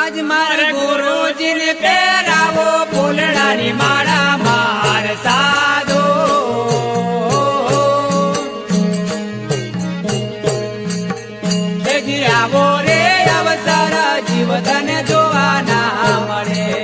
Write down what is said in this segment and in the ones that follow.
આજ મારે ગુરુજીને પહેરાવો ફૂલડાની માળા માર સાધો આવો રે અવસર જીવતને જોવા ના મળે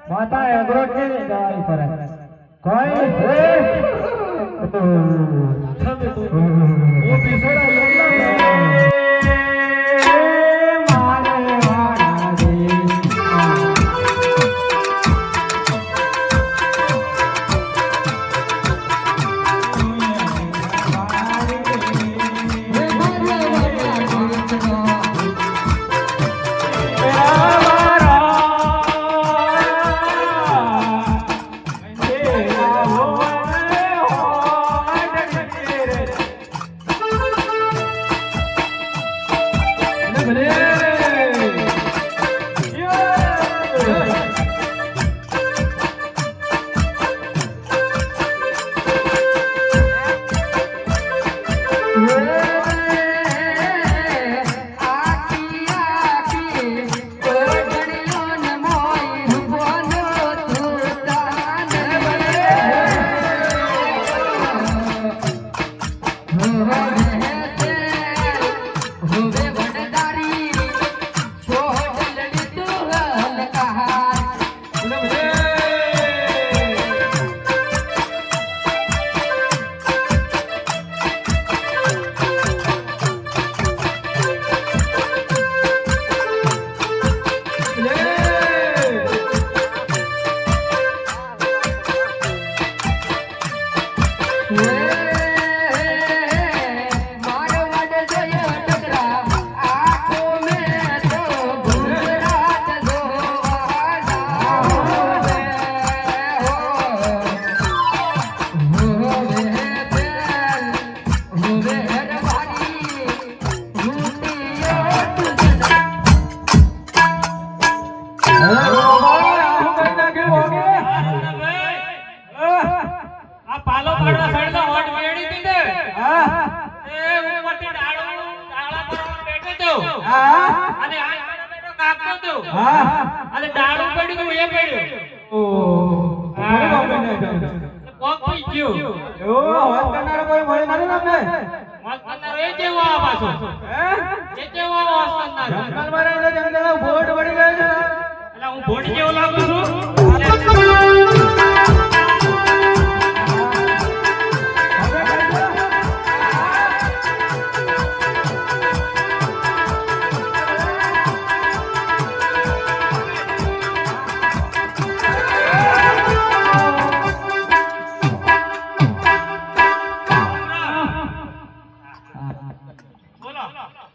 माता एग्रोट के दवाई पर कोई वो पिछड़ा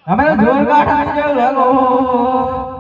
हमें जोर का ठाई जो लगो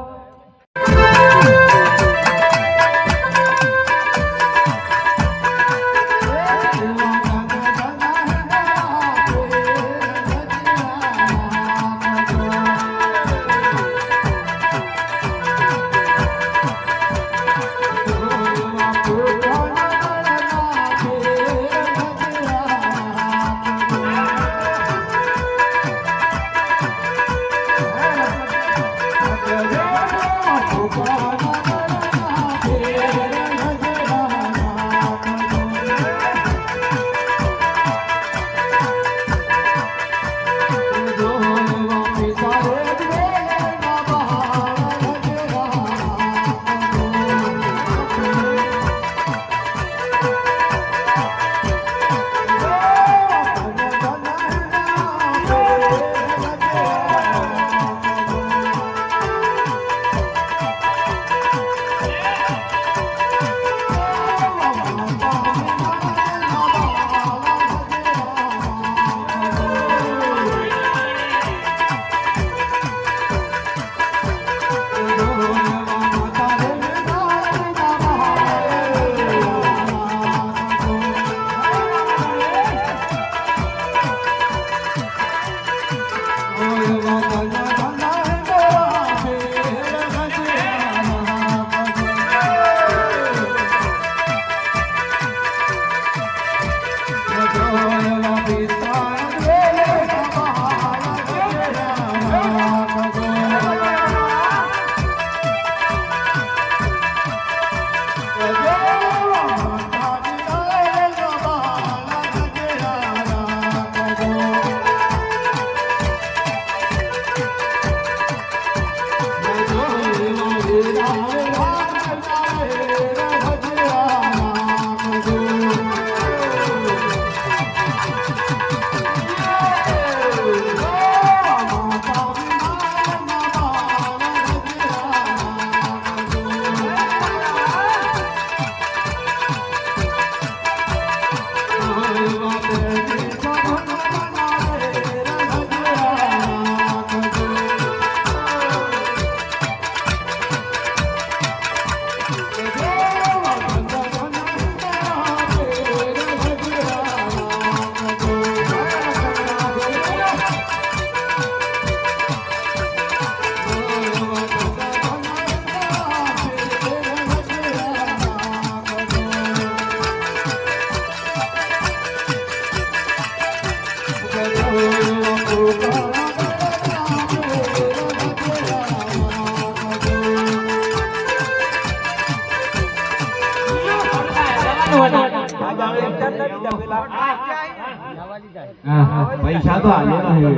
પૈસા તો આલેલા હે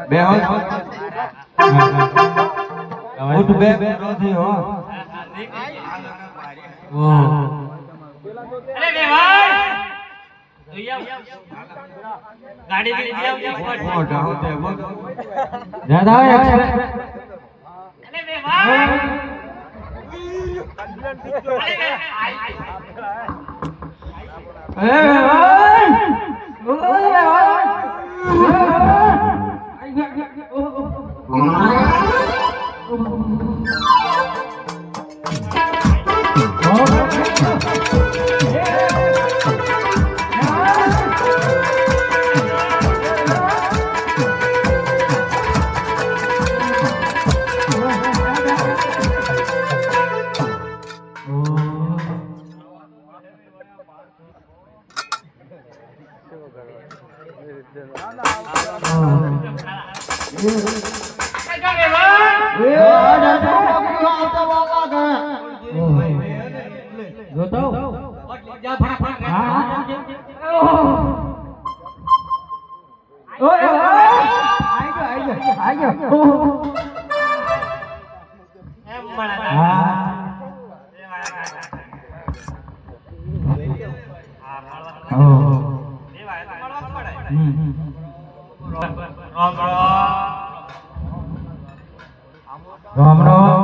બે હો ઉઠ બે રોથી હો અરે બે ભાઈ ગાડી દીધી આવજો મોઢા હોતે જ્યાદા અરે બે ભાઈ રામ રામ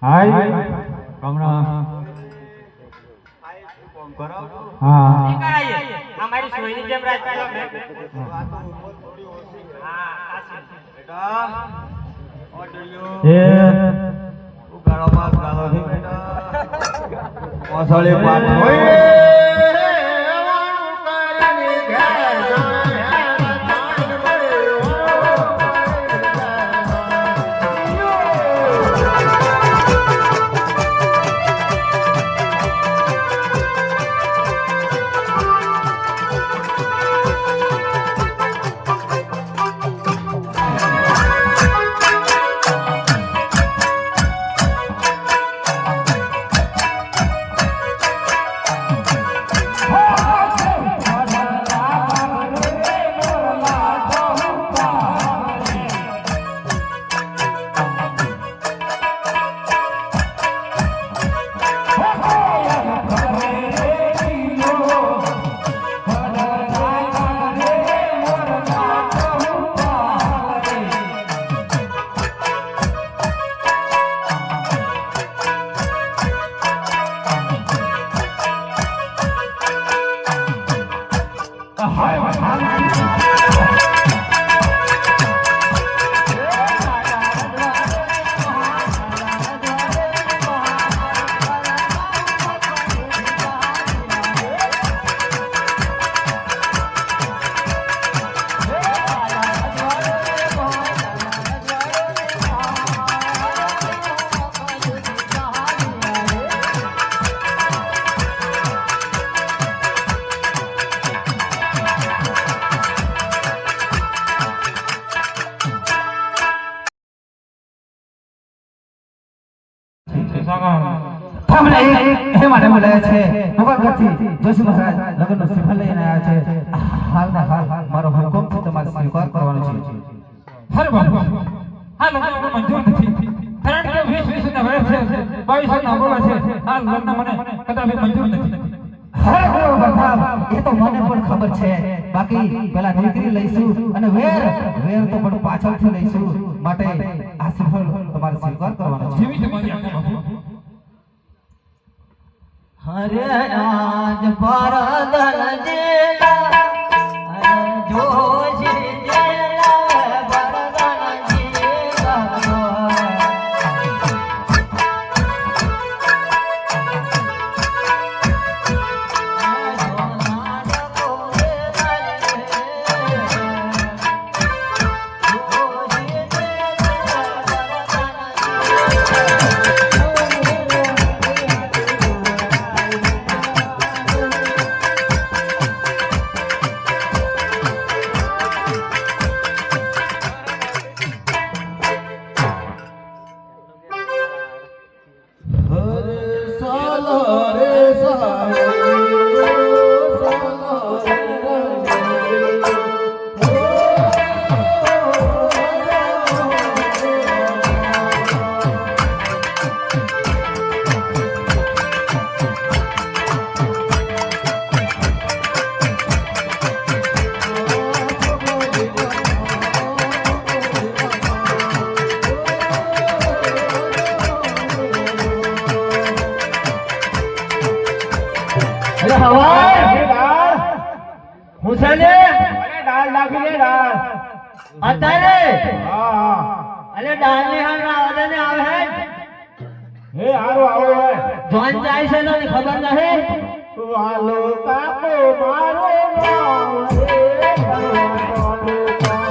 હાય રામ રામ હા हमारी सोयनी जेम राजकीय એ ઉગાડોમાં ગાળોથી બેટા ઓસળે પાટ હોય એ માટે બોલાયા છે મોગલગઢથી જોશી મહારાજ લગ્નનો શ્રીફળ લઈને આવ્યા છે હાલના હાલ મારો હુકમ છે તમારે સ્વીકાર કરવાનો છે હરે બાપુ આ લગ્ન મંજૂર નથી કારણ કે 20 ના વર્ષ છે 22 ના બોલા છે આ લગ્ન મને કદાપી મંજૂર નથી હરે હરે પ્રતાપ એ તો મને પણ ખબર છે બાકી પેલા દીકરી લઈશું અને વેર તો પણ પાછળથી લઈશું માટે આ શ્રીફળ તમારે સ્વીકાર કરવાનો છે જેવી તમારી આજ્ઞા બાપુ હરે રાજ પરદન જેલા હરે જોશી જેલા પરદન જેલા રાખી દે ડાળ. અત્યારે હા હા અલે ડાલની હાલ આવે ને આવે હે હે હારું આવો હે જોન જાય છે ને ખબર નહી વાલો કાકો મારો ગામ રે વાલો કાકો.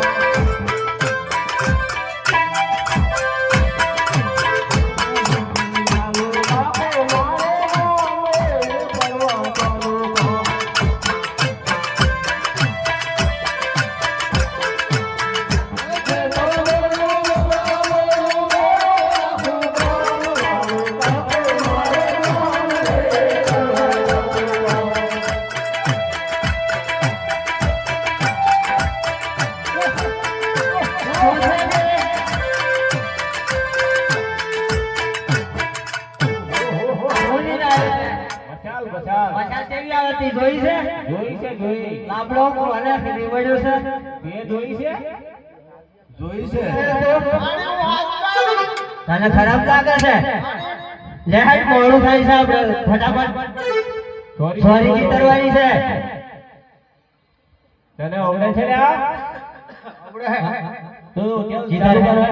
મજા કેવી આવતી જોઈ છે જોઈ છે જોઈ લાબડો કોને નીવડ્યો છે તે જોઈ છે જોઈ છે તને ખરાબ લાગે છે લે હાઈ મોડું થાય છે આપણે ફટાફટ સોરી કી કરવાની છે તને ઓગળે છે રે આ તું કેમ જીતાર કરે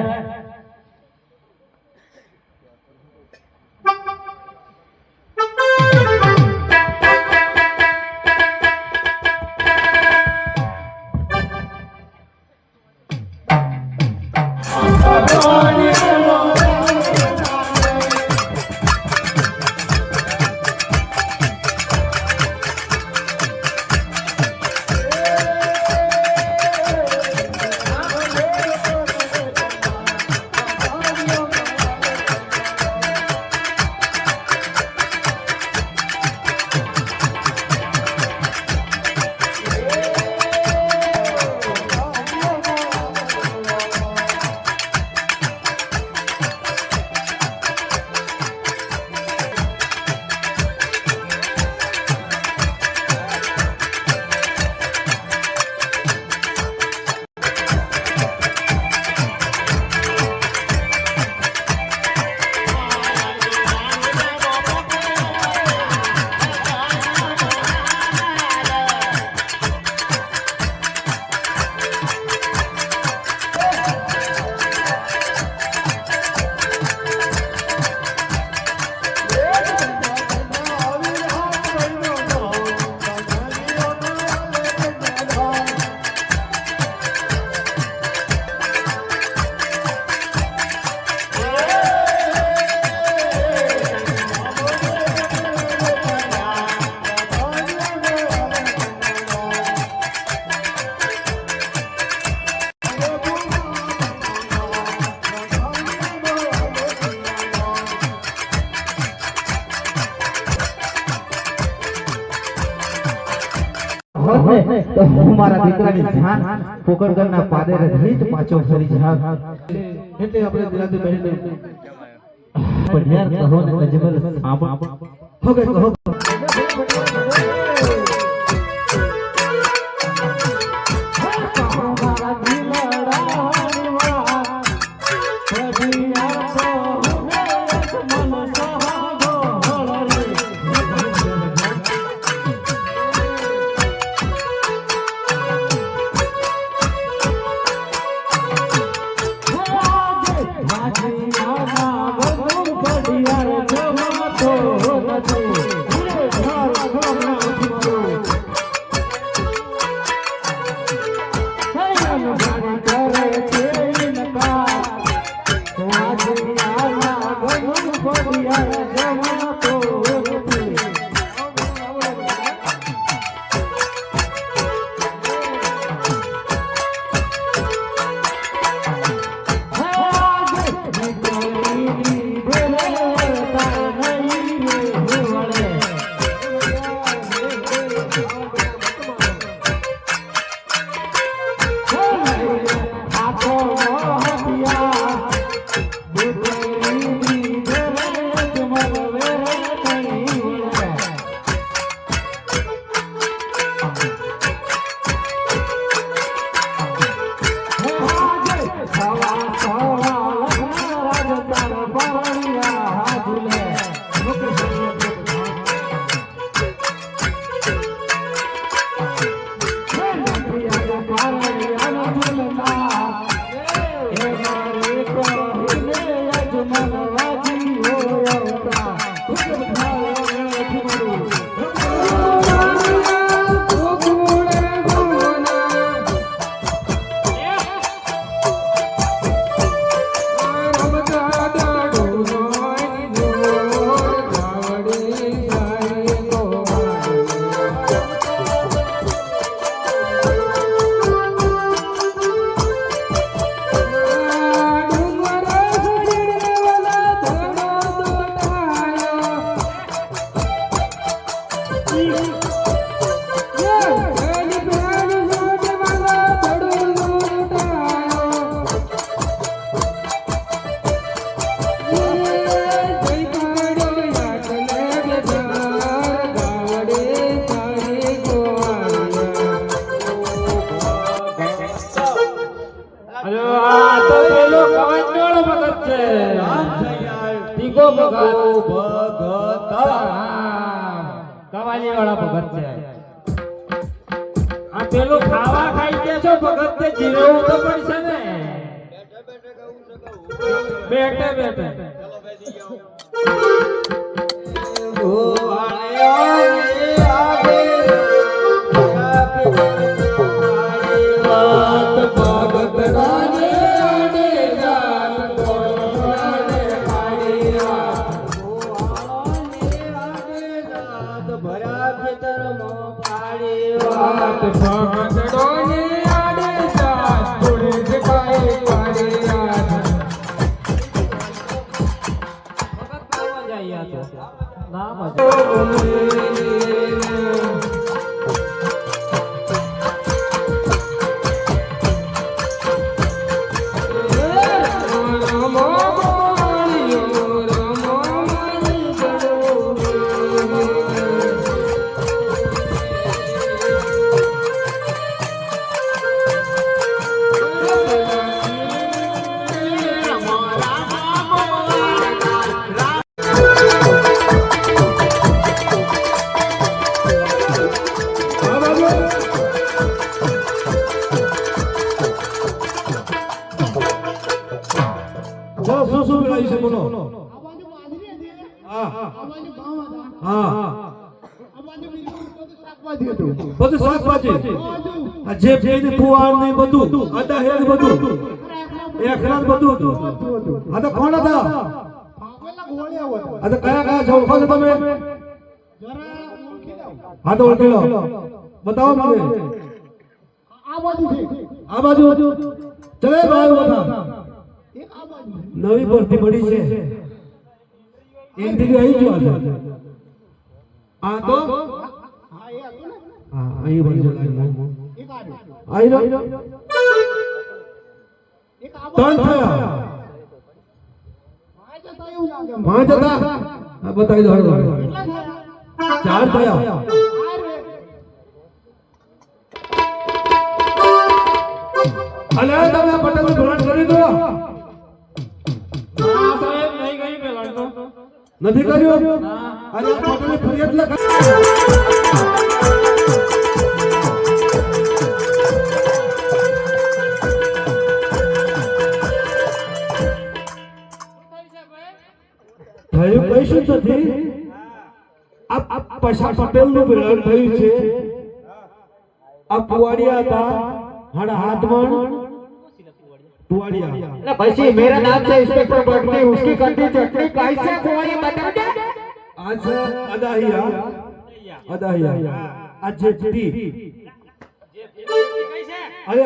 તો હું મારા દીકરાની જાન પોકરગરના પાદરે રીત પાછો ફરી જાવ એટલે આપણે દિલાથી બહેને પણ યાર કહો ને અજમલ સાંભળ હવે કહો અરે આ તો પેલો કવાંડોળ ભગત છે ટીકો ભગત કવાલી વાળા ભગત છે આ પેલો ખાવા ખાઈ ગયા છો ભગત તે જીરવું તો પડશે ને બેઠે બેઠે શું પેલાઈ છે બોલો બધું શાકભાજી આ જે પેલી ફુવાર ને બધું આદા હેર બધું એકલા બધું આ તો કોણ હતા આ તો કયા છો ઓળખો છો તમે હા તો ઓળખી લો બતાવો મને આ બાજુ ચલે ભાઈ બધા નવી ભરતી પડી છે એક દીકરી આવી ગયો છે આ તો હા અહીં બાજુ આઈ લો ત્રણ થયા પાંચ હતા હા બતાવી દો ચાર થયા અલ્યા તમે પટેલ નું ધોરણ કરી દો નથી કર્યું અરે પટેલની ફરિયાદ લખા થયું કઈશું નથી આ પૈસા પટેલ નું મિલન થયું છે આ પુવાડિયા હતા હાડા હાથમાં पुआड़िया भाई मेरा नाम से इंस्पेक्टर बढ़ती उसकी करती चटनी कैसे कुआड़ी बता दे आज अदाहिया आज जेटी अरे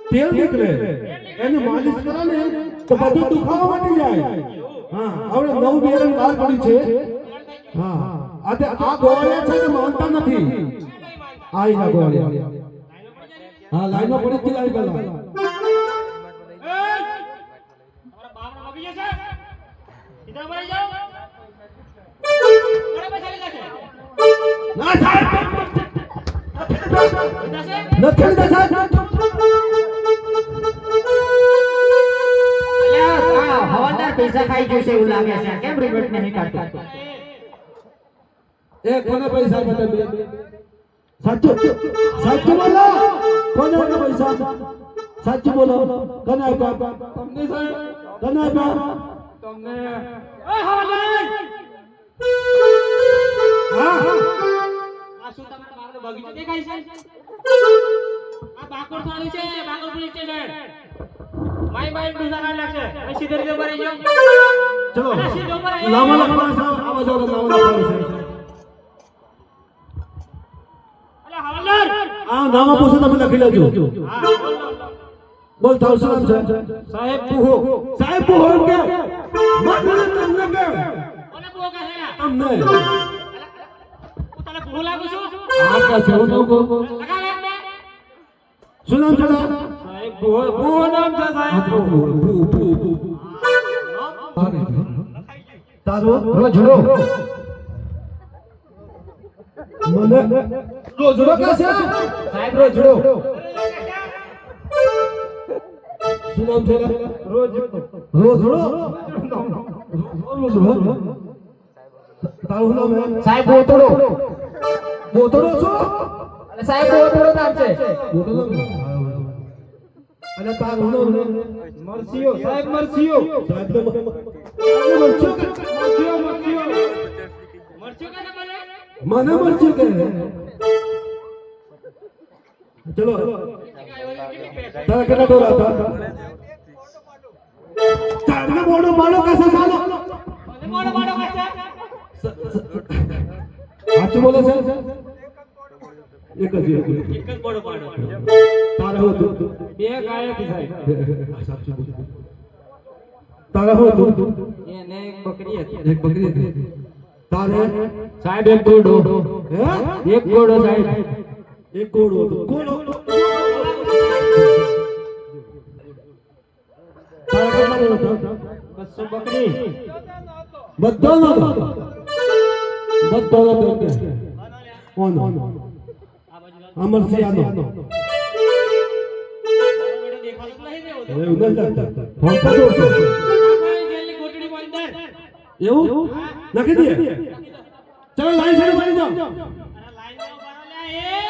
तेल निकले એને માલિશ કરો ને તો બધું દુખાવા મટી જાય હા હવે નવ બેરન બહાર પડી છે હા આ ગોળિયા છે ને માનતા નથી આઈ ના ગોળિયા હા લાઈનો પડી જ લાઈ પેલા હવાલદાર પૈસા ખાઈ જશે એવું લાગે છે કેમ રિપોર્ટ નહીં કરતા એ કોને પૈસા બતાવે સાચું સાચું બોલો કોને પૈસા સાચું બોલો કોને આપ્યા તમને સાહેબ કોને આપ્યા તમને એ હવાલદાર હા આ શું તમારા બાગનો બગીચો દેખાય છે આ બાકોર થાળું છે બાકોર પોલીસ સ્ટેશન માય માય દુસારા લાગશે અહીં સીધે રીતે ભરાઈ જાઓ ચલો અને સીધો ભરાઈ લાંબા લખવા સાહેબ આવા જાવ લાંબા લખવા છે અલે હવાલદાર આ નામ પૂછો તમે લખી લેજો હા બોલ તારું શું નામ છે સાહેબ પુહો સાહેબ પુહો કે મને તમને કે કોને પુહો કહે છે તમને હું તને પુહો લાગુ છું આ કા છે હું તો લગા લે ને શું નામ છે સાહેબ પુહો પુહો નામ છે સાહેબ તારું રોજડો મને રોજડો કે છે સાહેબ રોજડો શું નામ છે રોજ રોજ તારું નામ હે સાહેબ બોતડો બોતડો છો અને સાહેબ બોતડો નામ છે બોતડો અને તારું નામ હે મરસીઓ સાહેબ મરસીઓ સાહેબ તો મરસીઓ મને મરસીઓ કે ચલો તારા કેટલા દોરા હતા ચાંદના બોડો માલો કસે સાલો મોડો મોડો કાચા સાચું બોલે છે એક જ એક જ મોડો પાડો તારા હતું બે ગાય હતી સાહેબ તારા હતું એને એક બકરી હતી એક બકરી હતી તારે સાહેબ એક ઘોડો હે એક ઘોડો સાહેબ એક ઘોડો હતો ઘોડો તારા કેટલા ઘોડો હતા 200 બકરી બધાનો હતો ઓનો અમરસિંહનો બેટો દેખાતું નહીં ને ઓલો એવું નથી લાગતું ફોન પર દોડશો જેલની કોટડી માં અંદર એવું નાખી દે ચલો લાઈન સાઈડ મારી જાઓ અરે લાઈન માં ઉભા રહો લ્યા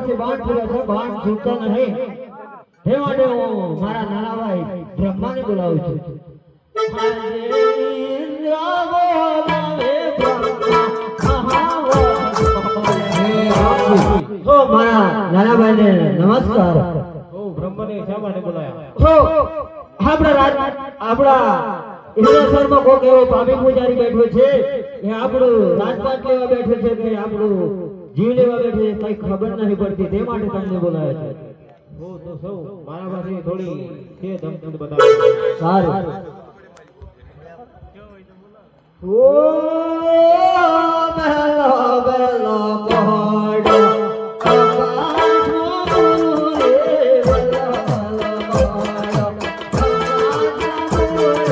ઉપરથી બાણ ફર્યો છે, બાણ છૂટતો નહીં. તે માટે હું મારા નાના ભાઈ બ્રહ્માને બોલાવું છું. આજે ઇન્દ્ર બોલાવે બ્રહ્મા હો મારા નાના ભાઈને નમસ્કાર. બ્રહ્મને શા માટે બોલાયા? હો આપણા ઇન્દ્રેશ્વરમાં કોક એવો પામી પૂજારી બેઠો છે, એ આપણું રાજપાટ લેવા બેઠો છે કે આપણું જીવ લેવા બેઠો છે, કઈ ખબર નથી પડતી. તે માટે તમને બોલાવ્યા છે. હો તો સૌ મારા પાસે થોડી છે ધમધમ બતાવો. સારું. ઓ બેલો બેલો પહોંચો આકાશનો રે બેલો બેલો પહોંચો આકાશનો રે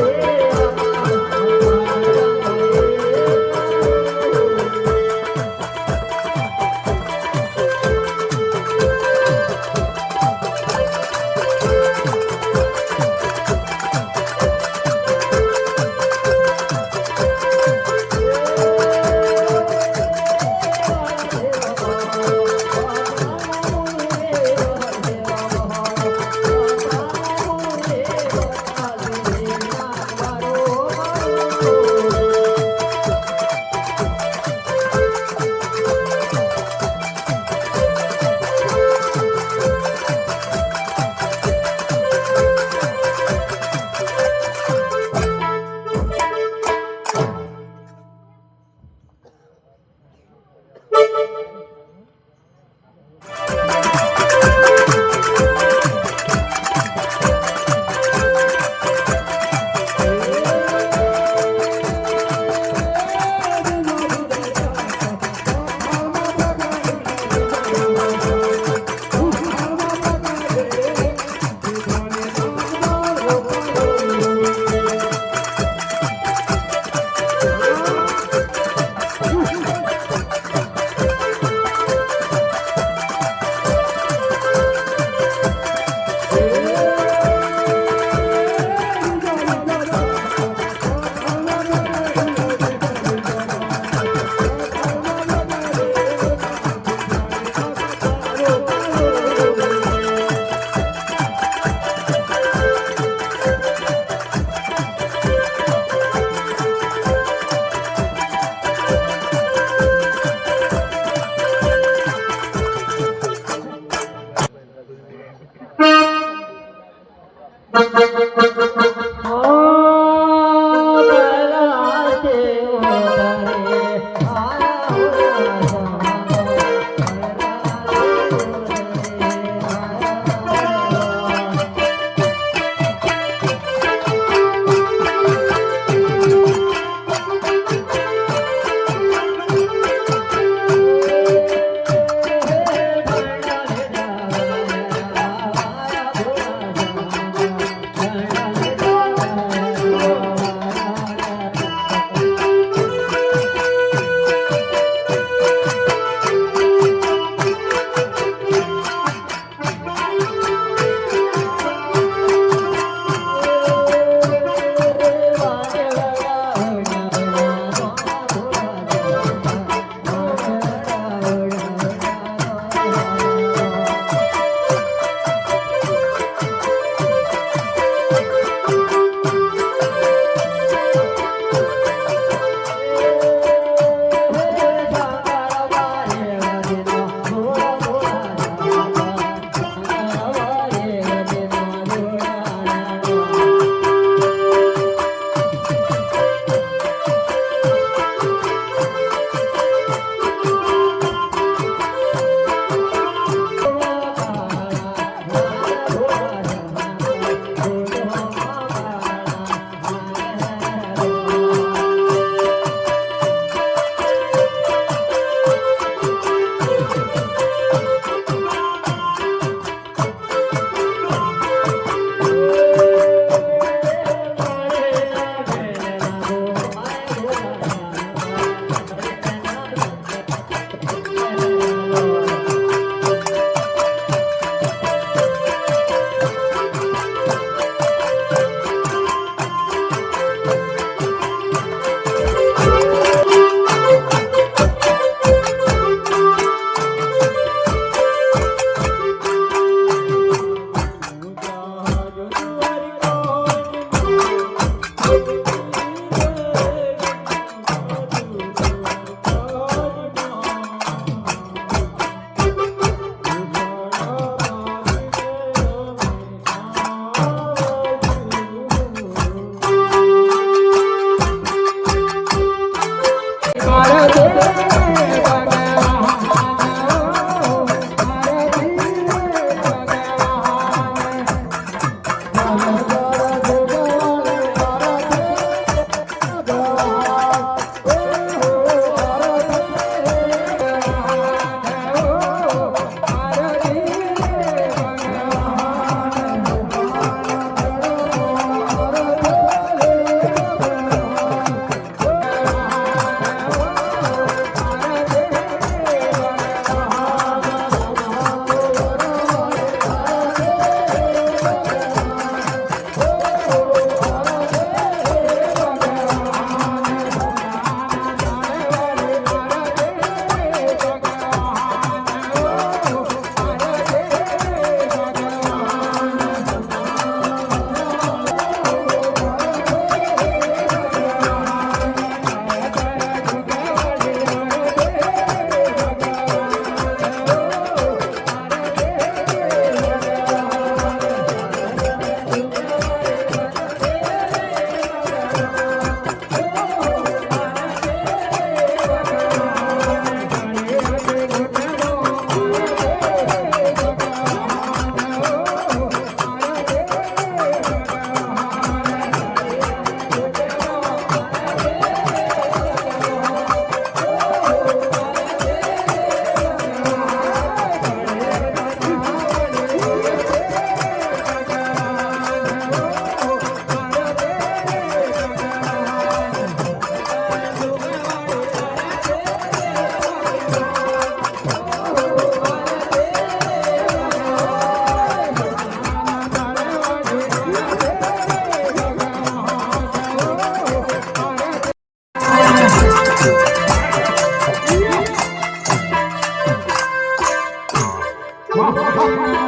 હા